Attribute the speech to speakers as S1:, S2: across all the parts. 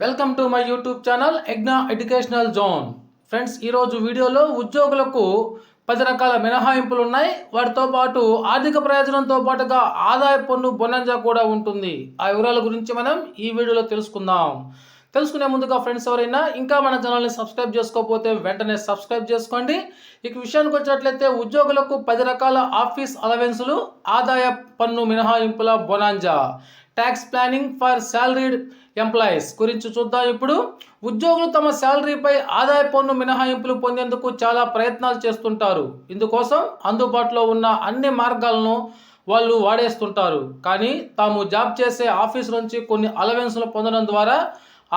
S1: Welcome to my YouTube channel Egna educational zone. Friends, ఈరోజు వీడియోలో ఉద్యోగులకు 10 రకాల మినహాయింపులు ఉన్నాయి. వాటితో పాటు ఆర్థిక ప్రయోజనంతో పాటుగా ఆదాయ పన్ను బొనంజా కూడా ఉంటుంది. ఆ వివరాల గురించి మనం ఈ వీడియోలో తెలుసుకుందాం. తెలుసుకునే ముందుగా ఫ్రెండ్స్, ఎవరైనా ఇంకా మన ఛానల్ని సబ్స్క్రైబ్ చేసుకోకపోతే వెంటనే సబ్స్క్రైబ్ చేసుకోండి. ఇక విషయానికి వచ్చినట్లయితే ఉద్యోగులకు 10 రకాల ఆఫీస్ అలవెన్సులు, ఆదాయ పన్ను మినహాయింపుల bonanza, tax planning for salaried employees గురించి చూద్దాం. ఇప్పుడు ఉద్యోగులు తమ శాలరీపై ఆదాయ పన్ను మినహాయింపులు పొందేందుకు చాలా ప్రయత్నాలు చేస్తుంటారు. ఇందుకోసం అందుబాటులో ఉన్న అన్ని మార్గాలను వాళ్ళు వాడేస్తుంటారు. కానీ తాము జాబ్ చేసే ఆఫీస్ నుంచి కొన్ని అలవెన్సులు పొందడం ద్వారా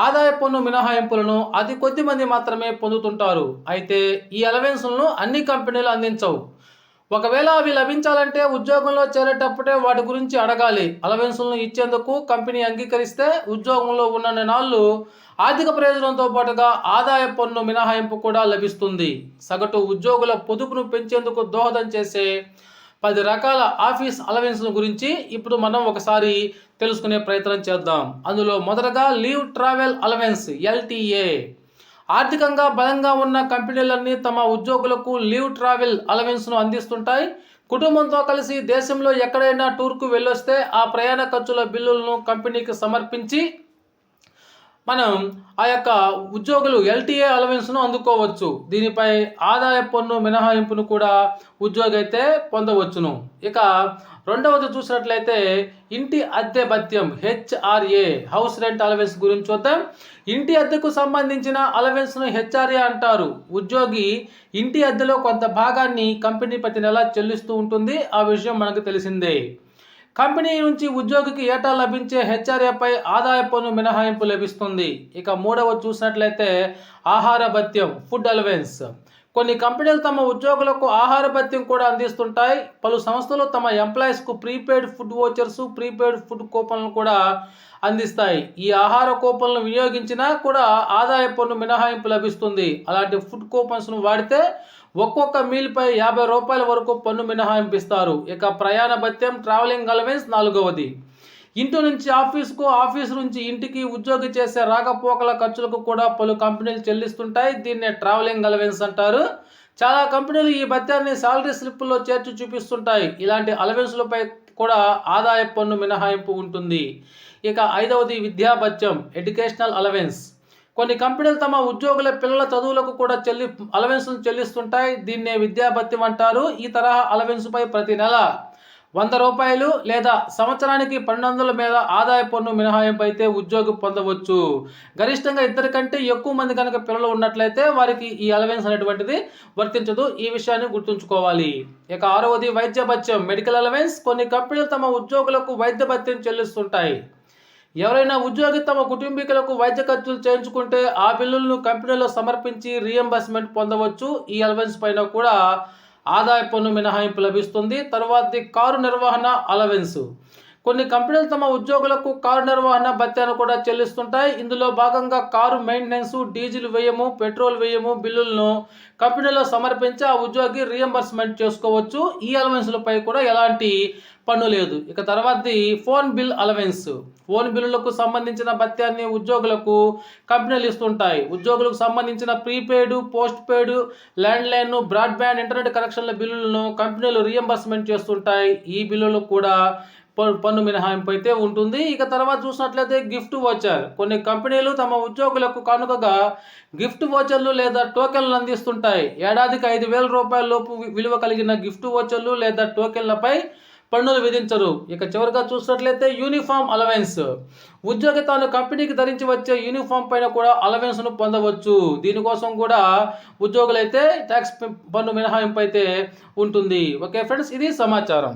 S1: ఆదాయ పన్ను మినహాయింపులను అతి కొద్ది మంది మాత్రమే పొందుతుంటారు. అయితే ఈ అలవెన్సులను అన్ని కంపెనీలు అందించవు. ఒకవేళ అవి లభించాలంటే ఉద్యోగంలో చేరేటప్పుడే వాటి గురించి అడగాలి. అలవెన్సులను ఇచ్చేందుకు కంపెనీ అంగీకరిస్తే ఉద్యోగంలో ఉన్న నాళ్ళు ఆర్థిక ప్రయోజనంతో పాటుగా ఆదాయ పన్ను మినహాయింపు కూడా లభిస్తుంది. సగటు ఉద్యోగుల పొదుపును పెంచేందుకు దోహదం చేసే 10 రకాల ఆఫీస్ అలవెన్స్ల గురించి ఇప్పుడు మనం ఒకసారి తెలుసుకునే ప్రయత్నం చేద్దాం. అందులో మొదటగా లీవ్ ట్రావెల్ అలవెన్స్, LTA. ఆర్థికంగా బలంగా ఉన్న కంపెనీలన్నీ తమ ఉద్యోగులకు లీవ్ ట్రావెల్ అలవెన్స్ను అందిస్తుంటాయి. కుటుంబంతో కలిసి దేశంలో ఎక్కడైనా టూర్కు వెళ్ళొస్తే ఆ ప్రయాణ ఖర్చుల బిల్లులను కంపెనీకి సమర్పించి మనం ఆ యొక్క ఉద్యోగులు LTA అలవెన్స్ను అందుకోవచ్చు. దీనిపై ఆదాయ పన్ను మినహాయింపును కూడా ఉద్యోగి అయితే పొందవచ్చును. ఇక రెండవది చూసినట్లయితే ఇంటి అద్దె భత్యం, HRA, హౌస్ రెంట్ అలవెన్స్ గురించి చూద్దాం. ఇంటి అద్దెకు సంబంధించిన అలవెన్స్ను HRA అంటారు. ఉద్యోగి ఇంటి అద్దెలో కొంత భాగాన్ని కంపెనీ ప్రతి నెల చెల్లిస్తూ ఉంటుంది. ఆ విషయం మనకు తెలిసిందే. కంపెనీ నుంచి ఉద్యోగికి ఏటా లభించే HRAపై ఆదాయ పన్ను మినహాయింపు లభిస్తుంది. ఇక మూడవ చూసినట్లయితే ఆహార భత్యం, ఫుడ్ అలవెన్స్. కొన్ని కంపెనీలు తమ ఉద్యోగులకు ఆహార భత్యం కూడా అందిస్తుంటాయి. పలు సంస్థలు తమ ఎంప్లాయీస్కు prepaid food vouchers, prepaid food కూపన్లు కూడా అందిస్తాయి. ఈ ఆహార కూపన్లను వినియోగించినా కూడా ఆదాయ పన్ను మినహాయింపు లభిస్తుంది. అలాంటి ఫుడ్ కూపన్స్ను వాడితే ఒక్కొక్క మీల్పై ₹50 వరకు పన్ను మినహాయింపు ఇస్తారు. ఇక ప్రయాణ భత్యం, ట్రావెలింగ్ అలవెన్స్ నాలుగవది. ఇంటి నుంచి ఆఫీసుకు, ఆఫీసు నుంచి ఇంటికి ఉద్యోగి చేసే రాకపోకల ఖర్చులకు కూడా పలు కంపెనీలు చెల్లిస్తుంటాయి. దీన్నే ట్రావెలింగ్ అలవెన్స్ అంటారు. చాలా కంపెనీలు ఈ భత్యాన్ని సాలరీ స్లిప్పుల్లో చేర్చి చూపిస్తుంటాయి. ఇలాంటి అలవెన్స్లపై కూడా ఆదాయ పన్ను మినహాయింపు ఉంటుంది. ఇక ఐదవది విద్యా భత్యం, ఎడ్యుకేషనల్ అలవెన్స్. కొన్ని కంపెనీలు తమ ఉద్యోగుల పిల్లల చదువులకు కూడా అలవెన్స్ను చెల్లిస్తుంటాయి. దీన్నే విద్యా భత్యం అంటారు. ఈ తరహా అలవెన్స్పై ప్రతి నెల ₹100 లేదా సంవత్సరానికి 1200 మీద ఆదాయ పన్ను మినహాయింపు అయితే ఉద్యోగి పొందవచ్చు. గరిష్టంగా 2 కంటే ఎక్కువ మంది కనుక పిల్లలు ఉన్నట్లయితే వారికి ఈ అలవెన్స్ అనేటువంటిది వర్తించదు. ఈ విషయాన్ని గుర్తుంచుకోవాలి. ఇక ఆరవది వైద్య భత్యం, మెడికల్ అలవెన్స్. కొన్ని కంపెనీలు తమ ఉద్యోగులకు వైద్య భత్యం చెల్లిస్తుంటాయి. ఎవరైనా ఉద్యోగి తమ కుటుంబీకులకు వైద్య ఖర్చులు చేయించుకుంటే ఆ బిల్లులను కంపెనీలో సమర్పించి రీఎంబర్స్మెంట్ పొందవచ్చు. ఈ అలవెన్స్ పైన కూడా ఆదాయ పన్ను మినహాయింపు లభిస్తుంది. తర్వాతది కారు నిర్వహణ అలవెన్స్. కొన్ని కంపెనీలు తమ ఉద్యోగులకు కారు నిర్వహణ భత్యాన్ని కూడా చెల్లిస్తుంటాయి. ఇందులో భాగంగా కారు మెయింటెనెన్స్, డీజిల్ వ్యయము, పెట్రోల్ వ్యయము బిల్లులను కంపెనీలో సమర్పించి ఆ ఉద్యోగి రీఎంబర్స్మెంట్ చేసుకోవచ్చు. ఈ అలవెన్స్లపై కూడా ఎలాంటి పన్ను లేదు. ఇక తర్వాతది ఫోన్ బిల్ అలవెన్స్. ఫోన్ బిల్లులకు సంబంధించిన భత్యాన్ని ఉద్యోగులకు కంపెనీలు ఇస్తుంటాయి. ఉద్యోగులకు సంబంధించిన prepaid, post paid, landline, broadband, internet కనెక్షన్ల బిల్లులను కంపెనీలు రీఎంబర్స్మెంట్ చేస్తుంటాయి. ఈ బిల్లులకు కూడా పన్ను మినహాయింపు అయితే ఉంటుంది. ఇక తర్వాత చూసినట్లయితే గిఫ్ట్ వోచర్. కొన్ని కంపెనీలు తమ ఉద్యోగులకు కానుకగా గిఫ్ట్ వోచర్లు లేదా టోకెన్లు అందిస్తుంటాయి. ఏడాదికి ₹5000 లోపు విలువ కలిగిన గిఫ్ట్ వోచర్లు లేదా టోకెన్లపై పన్నులు విధించరు. ఇక చివరిగా చూసినట్లయితే యూనిఫామ్ అలవెన్స్. ఉద్యోగి తాను కంపెనీకి ధరించి వచ్చే యూనిఫామ్ పైన కూడా అలవెన్స్ను పొందవచ్చు. దీనికోసం కూడా ఉద్యోగులైతే ట్యాక్స్ పన్ను మినహాయింపు అయితే ఉంటుంది. ఓకే ఫ్రెండ్స్, ఇది సమాచారం.